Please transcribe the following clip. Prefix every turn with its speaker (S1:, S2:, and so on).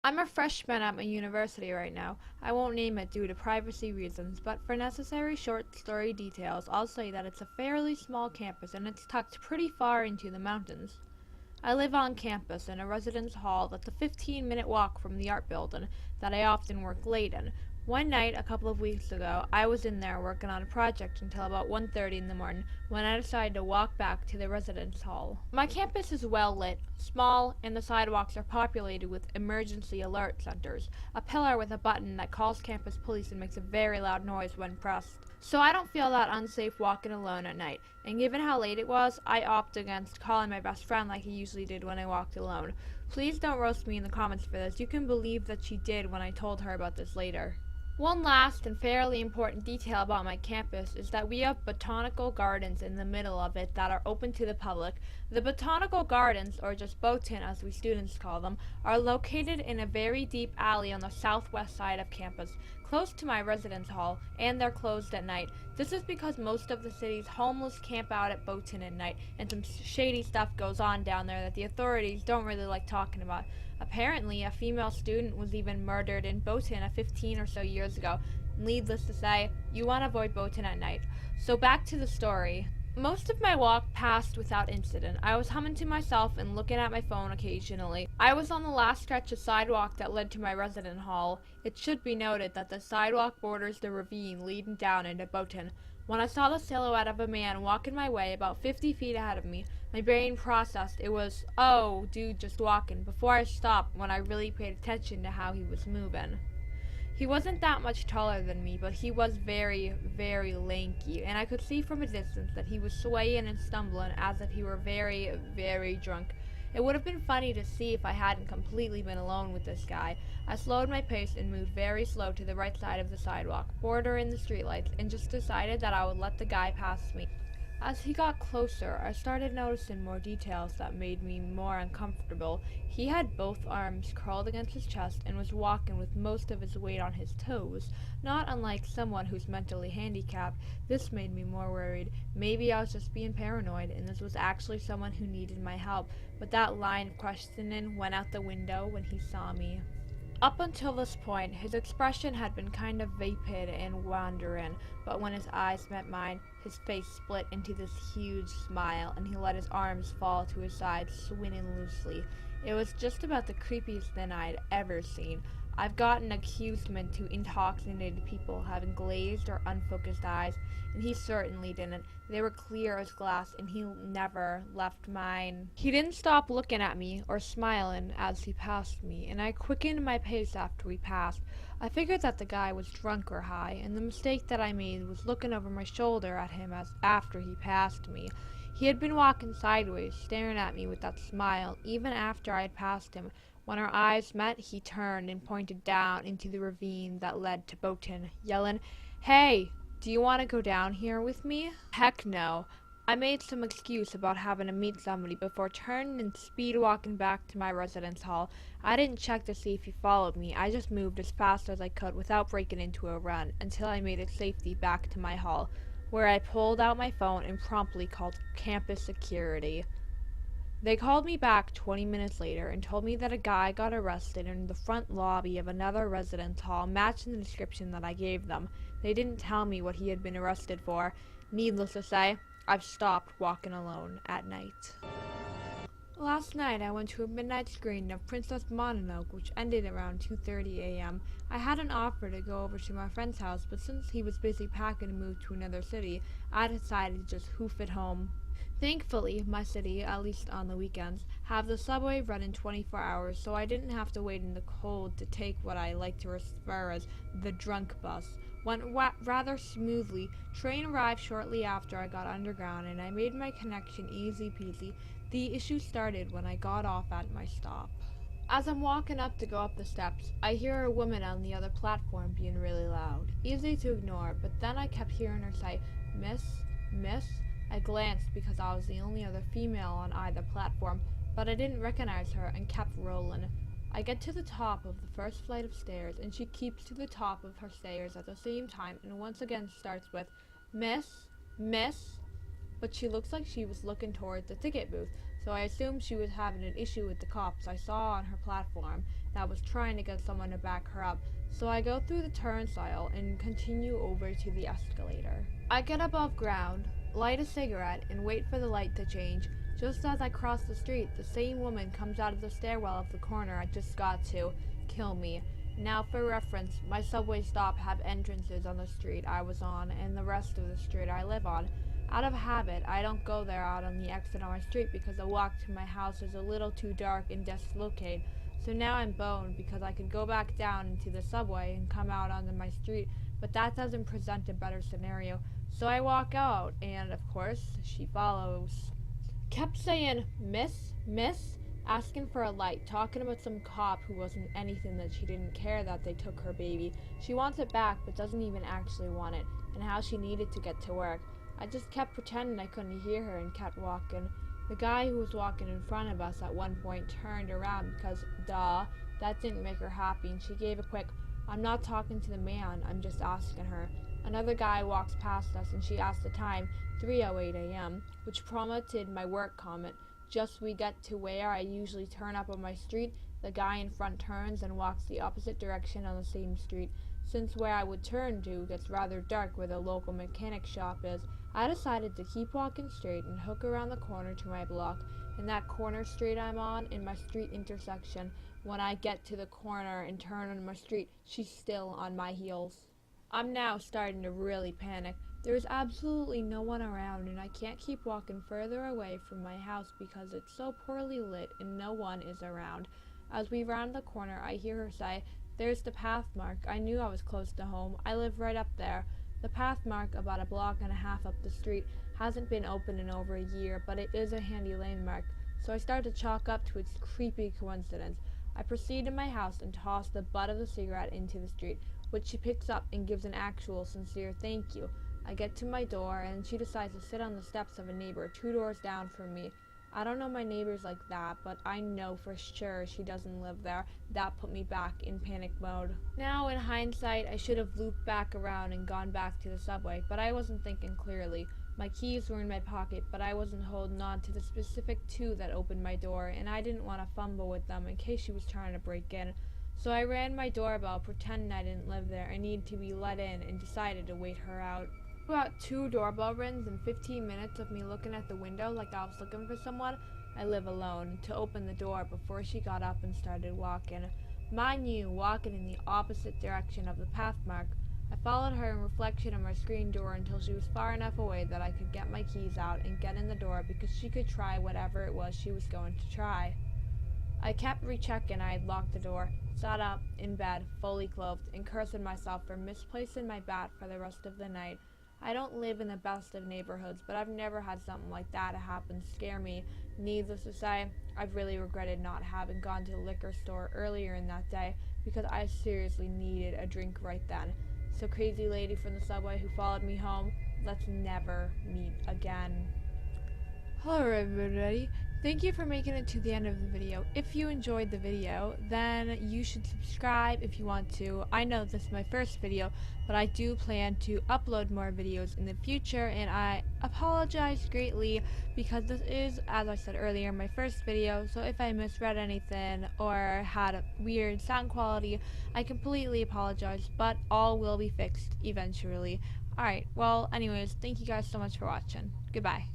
S1: I'm a freshman at my university right now. I won't name it due to privacy reasons, but for necessary short story details, I'll say that it's a fairly small campus and it's tucked pretty far into the mountains. I live on campus in a residence hall that's a 15-minute walk from the art building that I often work late in. One night, a couple of weeks ago, I was in there working on a project until about 1:30 in the morning when I decided to walk back to the residence hall. My campus is well lit, small, and the sidewalks are populated with emergency alert centers, a pillar with a button that calls campus police and makes a very loud noise when pressed. So I don't feel that unsafe walking alone at night, and given how late it was, I opt against calling my best friend like I usually did when I walked alone. Please don't roast me in the comments for this. You can believe that she did when I told her about this later. One last and fairly important detail about my campus is that we have botanical gardens in the middle of it that are open to the public. The botanical gardens, or just Botan as we students call them, are located in a very deep alley on the southwest side of campus, close to my residence hall, and they're closed at night. This is because most of the city's homeless camp out at Botan at night, and some shady stuff goes on down there that the authorities don't really like talking about. Apparently, a female student was even murdered in Botan 15 or so years ago. Needless to say, you want to avoid Botan at night. So back to the story. Most of my walk passed without incident. I was humming to myself and looking at my phone occasionally. I was on the last stretch of sidewalk that led to my resident hall. It should be noted that the sidewalk borders the ravine leading down into Botan. When I saw the silhouette of a man walking my way about 50 feet ahead of me, my brain processed it was, oh, dude just walking, before I stopped when I really paid attention to how he was moving. He wasn't that much taller than me, but he was very, very lanky, and I could see from a distance that he was swaying and stumbling as if he were very, very drunk. It would have been funny to see if I hadn't completely been alone with this guy. I slowed my pace and moved very slow to the right side of the sidewalk, bordering the streetlights, and just decided that I would let the guy pass me. As he got closer, I started noticing more details that made me more uncomfortable. He had both arms curled against his chest and was walking with most of his weight on his toes, not unlike someone who's mentally handicapped. This made me more worried. Maybe I was just being paranoid and this was actually someone who needed my help, but that line of questioning went out the window when he saw me. Up until this point, his expression had been kind of vapid and wandering, but when his eyes met mine, his face split into this huge smile, and he let his arms fall to his sides, swinging loosely. It was just about the creepiest thing I'd ever seen. I've gotten accused to intoxicated people having glazed or unfocused eyes, and he certainly didn't. They were clear as glass, and he never left mine. He didn't stop looking at me or smiling as he passed me, and I quickened my pace after we passed. I figured that the guy was drunk or high, and the mistake that I made was looking over my shoulder at him as after he passed me. He had been walking sideways, staring at me with that smile, even after I had passed him. When our eyes met, he turned and pointed down into the ravine that led to Botan, yelling, "Hey, do you want to go down here with me?" Heck no. I made some excuse about having to meet somebody before turning and speed walking back to my residence hall. I didn't check to see if he followed me. I just moved as fast as I could without breaking into a run until I made it safely back to my hall, where I pulled out my phone and promptly called campus security. They called me back 20 minutes later and told me that a guy got arrested in the front lobby of another residence hall matching the description that I gave them. They didn't tell me what he had been arrested for. Needless to say, I've stopped walking alone at night. Last night I went to a midnight screening of Princess Mononoke, which ended around 2:30 a.m. I had an offer to go over to my friend's house, but since he was busy packing to move to another city, I decided to just hoof it home. Thankfully, my city, at least on the weekends, have the subway running 24 hours, so I didn't have to wait in the cold to take what I like to refer as the drunk bus. Went rather smoothly. Train arrived shortly after I got underground, and I made my connection easy peasy. The issue started when I got off at my stop. As I'm walking up to go up the steps, I hear a woman on the other platform being really loud. Easy to ignore, but then I kept hearing her say, "Miss, miss." I glanced because I was the only other female on either platform, but I didn't recognize her and kept rolling. I get to the top of the first flight of stairs, and she keeps to the top of her stairs at the same time and once again starts with, "Miss, miss." But she looks like she was looking towards the ticket booth, so I assumed she was having an issue with the cops I saw on her platform that was trying to get someone to back her up. So I go through the turnstile and continue over to the escalator. I get above ground, light a cigarette, and wait for the light to change. Just as I cross the street, the same woman comes out of the stairwell of the corner I just got to, kill me. Now for reference, my subway stop have entrances on the street I was on and the rest of the street I live on. Out of habit, I don't go there out on the exit on my street because the walk to my house is a little too dark and dislocate. So now I'm boned because I could go back down into the subway and come out onto my street, but that doesn't present a better scenario. So I walk out, and of course, she follows. Kept saying, "Miss, miss," asking for a light, talking about some cop who wasn't anything, that she didn't care that they took her baby. She wants it back, but doesn't even actually want it, and how she needed to get to work. I just kept pretending I couldn't hear her and kept walking. The guy who was walking in front of us at one point turned around because, duh, that didn't make her happy, and she gave a quick, "I'm not talking to the man, I'm just asking her." Another guy walks past us and she asked the time, 3:08 a.m., which prompted my work comment. Just we get to where I usually turn up on my street, the guy in front turns and walks the opposite direction on the same street. Since where I would turn to gets rather dark where the local mechanic shop is, I decided to keep walking straight and hook around the corner to my block. In that corner street I'm on, in my street intersection, when I get to the corner and turn on my street, she's still on my heels. I'm now starting to really panic. There is absolutely no one around, and I can't keep walking further away from my house because it's so poorly lit and no one is around. As we round the corner, I hear her say, "There's the path mark." I knew I was close to home. I live right up there. The path mark, about a block and a half up the street, hasn't been open in over a year, but it is a handy landmark, so I start to chalk up to its creepy coincidence. I proceed to my house and toss the butt of the cigarette into the street, which she picks up and gives an actual sincere thank you. I get to my door, and she decides to sit on the steps of a neighbor 2 doors down from me. I don't know my neighbors like that, but I know for sure she doesn't live there. That put me back in panic mode. Now, in hindsight, I should have looped back around and gone back to the subway, but I wasn't thinking clearly. My keys were in my pocket, but I wasn't holding on to the specific two that opened my door, and I didn't want to fumble with them in case she was trying to break in. So I rang my doorbell, pretending I didn't live there and needed to be let in, and decided to wait her out. About 2 doorbell rings and 15 minutes of me looking at the window like I was looking for someone, I live alone, to open the door before she got up and started walking. Mind you, walking in the opposite direction of the path mark. I followed her in reflection of my screen door until she was far enough away that I could get my keys out and get in the door because she could try whatever it was she was going to try. I kept rechecking I had locked the door, sat up, in bed, fully clothed, and cursing myself for misplacing my bat for the rest of the night. I don't live in the best of neighborhoods, but I've never had something like that happen scare me. Needless to say, I've really regretted not having gone to the liquor store earlier in that day because I seriously needed a drink right then. So crazy lady from the subway who followed me home, let's never meet again. Hello everybody, thank you for making it to the end of the video. If you enjoyed the video, then you should subscribe if you want to. I know this is my first video, but I do plan to upload more videos in the future, and I apologize greatly because this is, as I said earlier, my first video, so if I misread anything or had a weird sound quality, I completely apologize, but all will be fixed eventually. Alright, well anyways, thank you guys so much for watching. Goodbye.